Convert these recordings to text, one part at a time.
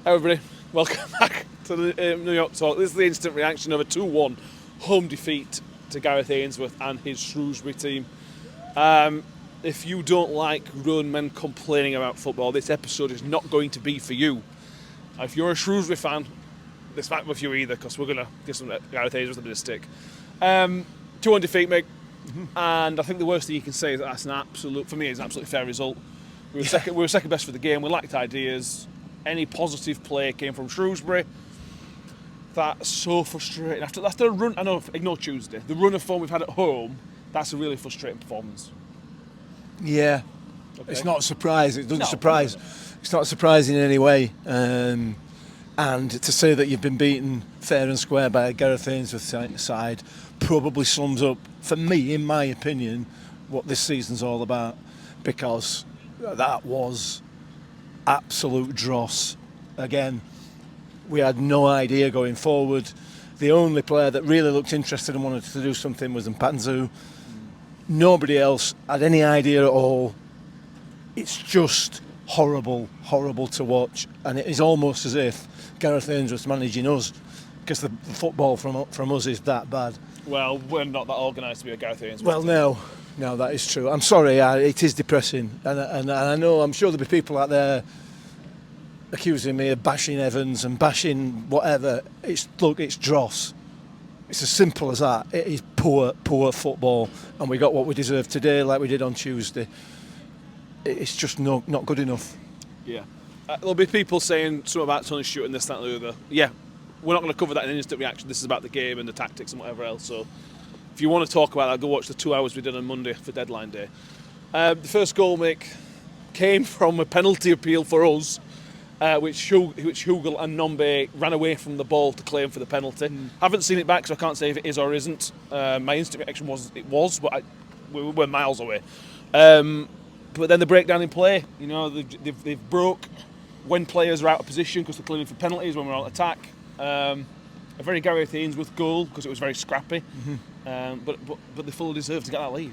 Everybody, welcome back to the New York Talk. This is the instant reaction of a 2-1 home defeat to Gareth Ainsworth and his Shrewsbury team. If you don't like grown men complaining about football, this episode is not going to be for you. If you're a Shrewsbury fan, this might be for you either, because we're going to give some Gareth Ainsworth a bit of stick. 2-1 defeat, mate. And I think the worst thing you can say is that that's for me, it's an absolutely fair result. We were second best for the game. We lacked ideas. Any positive play came from Shrewsbury. That's so frustrating. After a run, I know, ignore Tuesday. The run of form we've had at home, that's a really frustrating performance. Yeah, Okay. It's not surprising. It doesn't No, surprise. It's not surprising in any way. And to say that you've been beaten fair and square by a Gareth Ainsworth side probably sums up, for me, in my opinion, what this season's all about. Because that was absolute dross. Again, we had no idea going forward. The only player that really looked interested and wanted to do something was Mpanzu. Nobody else had any idea at all. It's just horrible to watch, and it is almost as if Gareth Ainsworth's managing us, because the football from us is that bad. Well, we're not that organised to be a Gareth Ainsworth. Well, no, that is true. I'm sorry, it is depressing, and I know, I'm sure there'll be people out there accusing me of bashing Evans and bashing whatever. It's dross. It's as simple as that. It is poor football, and we got what we deserved today, like we did on Tuesday. It's just not good enough. Yeah. There'll be people saying something about Tony Stewart and this, that and the other. Yeah, we're not going to cover that in an instant reaction. This is about the game and the tactics and whatever else. So if you want to talk about that, go watch the 2 hours we did on Monday for deadline day. The first goal, Mick, came from a penalty appeal for us, which Hugel and Nombe ran away from the ball to claim for the penalty. Haven't seen it back, so I can't say if it is or isn't. My instant reaction was it was, but we were miles away. But then the breakdown in play, you know, they've broke when players are out of position because they're claiming for penalties when we're on attack. A very Gareth Ainsworth goal because it was very scrappy. But they fully deserved to get that lead.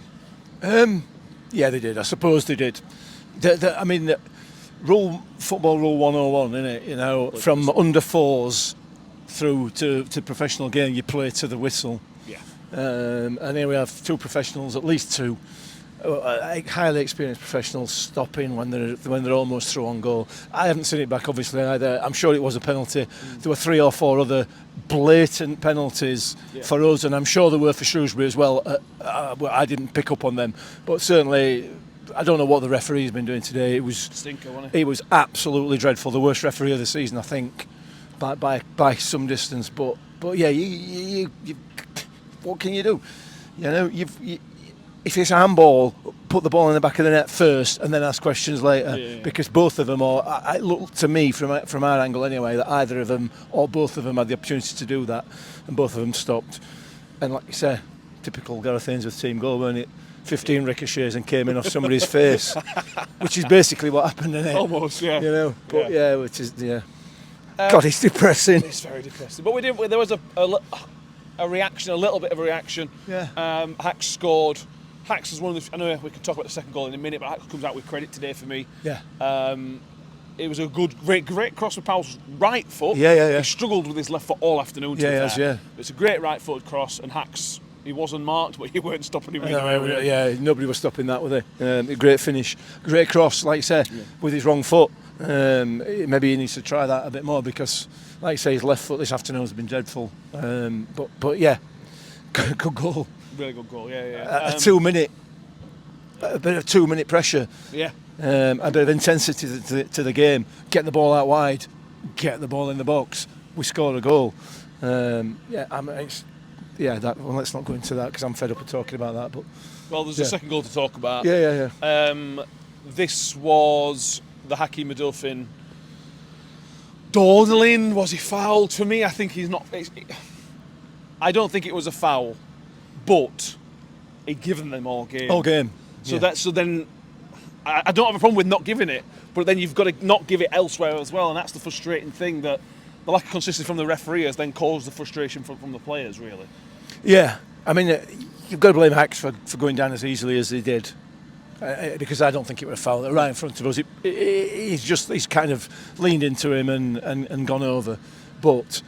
Yeah, they did. I suppose they did. Football rule 101, isn't it? You know, from under fours through to professional game, you play to the whistle. Yeah. And here we have two professionals, at least two, highly experienced professionals stopping when they're almost through on goal. I haven't seen it back, obviously, either. I'm sure it was a penalty. There were 3 or 4 other blatant penalties for us, and I'm sure there were for Shrewsbury as well. I didn't pick up on them, but certainly I don't know what the referee's been doing today. It was stinker, wasn't it? It was absolutely dreadful. The worst referee of the season, I think, by some distance. But yeah, you what can you do? You know, if it's a handball, put the ball in the back of the net first, and then ask questions later. Yeah. Because both of them are. It looked to me from our angle anyway that either of them or both of them had the opportunity to do that, and both of them stopped. And like you say, typical Gareth Ainsworth team goal, weren't it? 15 ricochets and came in off somebody's face, which is basically what happened, isn't it? Almost, yeah. You know, but which is God, it's depressing. It's very depressing. But there was a reaction, a little bit of a reaction. Yeah. Hacks scored. Hacks is one of the. I know we can talk about the second goal in a minute, but Hacks comes out with credit today for me. Yeah. It was a great cross with Powell's right foot. Yeah. He struggled with his left foot all afternoon. It's a great right-footed cross, and Hacks. He wasn't marked, but he weren't stopping him. Yeah, nobody was stopping that, were they? Great finish, great cross, like you say, with his wrong foot. Maybe he needs to try that a bit more because, like you say, his left foot this afternoon has been dreadful. But yeah, good goal. Really good goal, yeah. A 2 minute, a bit of 2 minute pressure. Yeah. A bit of intensity to the game. Get the ball out wide, get the ball in the box. We scored a goal. Let's not go into that because I'm fed up of talking about that. But there's a second goal to talk about. Yeah. This was the Hakeem Madofin dawdling. Was he fouled? For me, I think he's not. I don't think it was a foul, but he'd given them all game. All game. So then I don't have a problem with not giving it, but then you've got to not give it elsewhere as well, and that's the frustrating thing, that the lack of consistency from the referee has then caused the frustration from the players, really. Yeah, I mean, you've got to blame Hacks for going down as easily as he did. because I don't think it was a foul. Right in front of us, he's kind of leaned into him and gone over. But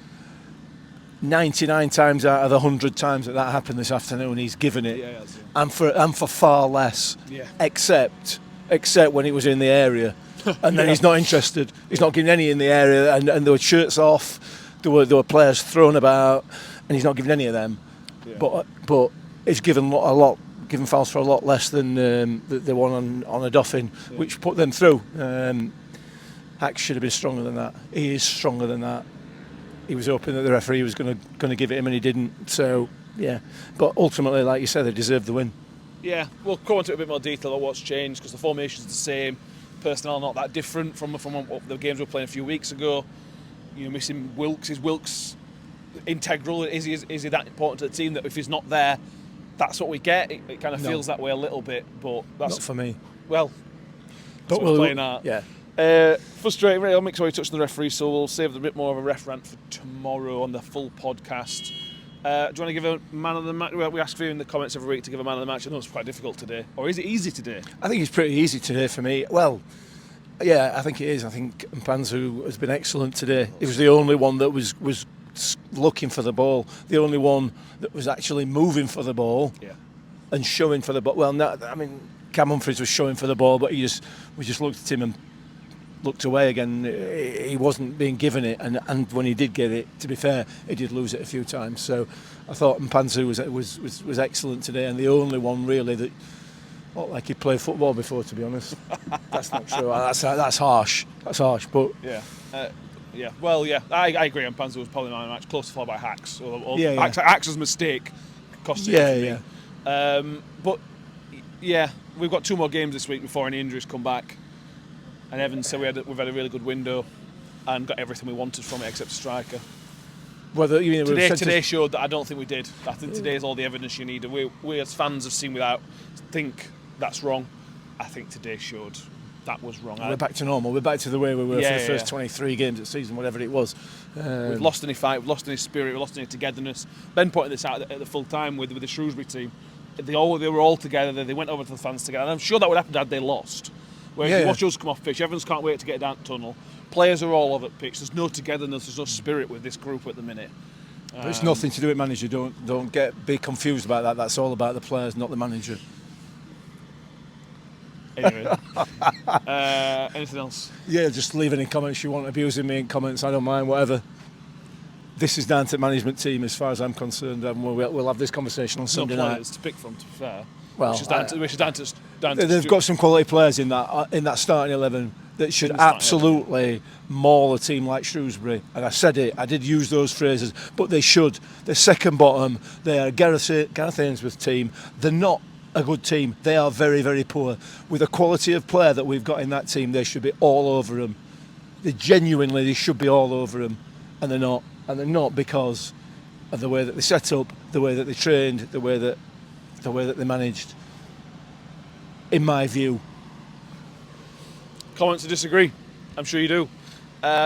99 times out of the 100 times that happened this afternoon, he's given it, and for far less, except when it was in the area, and then he's not interested. He's not giving any in the area, and there were shirts off, there were players thrown about, and he's not giving any of them. Yeah. But he's given given fouls for a lot less than the one on a Dauphin, which put them through. Hack should have been stronger than that. He is stronger than that. He was hoping that the referee was going to give it him, and he didn't. So yeah, but ultimately, like you said, they deserved the win. Yeah, we'll go into a bit more detail about what's changed, because the formation's the same, personnel not that different from the games we were playing a few weeks ago. You know, missing Wilkes. Is Wilkes integral? Is he that important to the team that if he's not there, that's what we get? It kind of feels that way a little bit, but that's not for me. Well, but we're playing that. Yeah. Frustrating, really. I'll make sure we touch on the referee, so we'll save a bit more of a ref rant for tomorrow on the full podcast. Do you want to give a man of the match? We ask for you in the comments every week to give a man of the match. I know it's quite difficult today. Or is it easy today? I think it's pretty easy today for me. Well, yeah, I think it is. I think Mpanzu has been excellent today. He was the only one that was looking for the ball, the only one that was actually moving for the ball and showing for the ball. Well, Cam Humphreys was showing for the ball, but we just looked at him and looked away again. He wasn't being given it, and when he did get it, to be fair, he did lose it a few times. So I thought Mpanzu was excellent today, and the only one really that looked like he'd played football before. To be honest, that's not true. That's harsh. That's harsh, but yeah. Well, yeah, I agree. Mpanzu was probably my match, close to followed by Hacks. Hacks' mistake cost it. But yeah, we've got 2 more games this week before any injuries come back. And Evans said we've had a really good window and got everything we wanted from it except a striker. Today showed that I don't think we did. I think today is all the evidence you need. And we as fans have seen without think that's wrong. I think today showed that was wrong. We're back to normal. We're back to the way we were for the first 23 games of the season, whatever it was. We've lost any fight, we've lost any spirit, we've lost any togetherness. Ben pointed this out at the full time with the Shrewsbury team. They were all together. They went over to the fans together. And I'm sure that would happen had they lost. Whereas you watch us come off pitch, Evans can't wait to get down the tunnel. Players are all over the pitch. There's no togetherness, there's no spirit with this group at the minute. But it's nothing to do with manager. Don't be confused about that. That's all about the players, not the manager. Anyway, anything else? Yeah, just leave any comments you want, abusing me in comments. I don't mind, whatever. This is down to the management team, as far as I'm concerned, and we'll have this conversation on Sunday night. There's to pick from, to be fair. Well, which is down to they've got some quality players in that starting 11 that should absolutely maul a team like Shrewsbury. And I said it, I did use those phrases, but they should. They're second bottom. They are Gareth Ainsworth team. They're not a good team. They are very, very poor. With the quality of player that we've got in that team, they should be all over them. They should be all over them, and they're not. And they're not because of the way that they set up, the way that they trained, the way that they managed, in my view. Comments to disagree? I'm sure you do.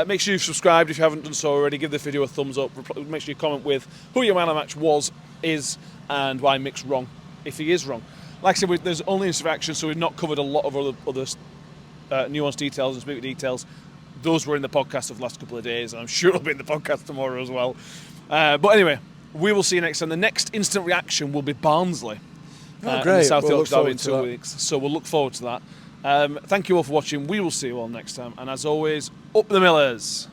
Make sure you've subscribed if you haven't done so already. Give the video a thumbs up. Make sure you comment with who your man of the match is, and why Mick's wrong, if he is wrong. Like I said, there's only interaction, so we've not covered a lot of other nuanced details and specific details. Those were in the podcast of the last couple of days, and I'm sure it'll be in the podcast tomorrow as well. But anyway, we will see you next time. The next instant reaction will be Barnsley. Great. In the South We'll Yorkshire Derby in 2 weeks. So we'll look forward to that. Thank you all for watching. We will see you all next time. And as always, up the Millers.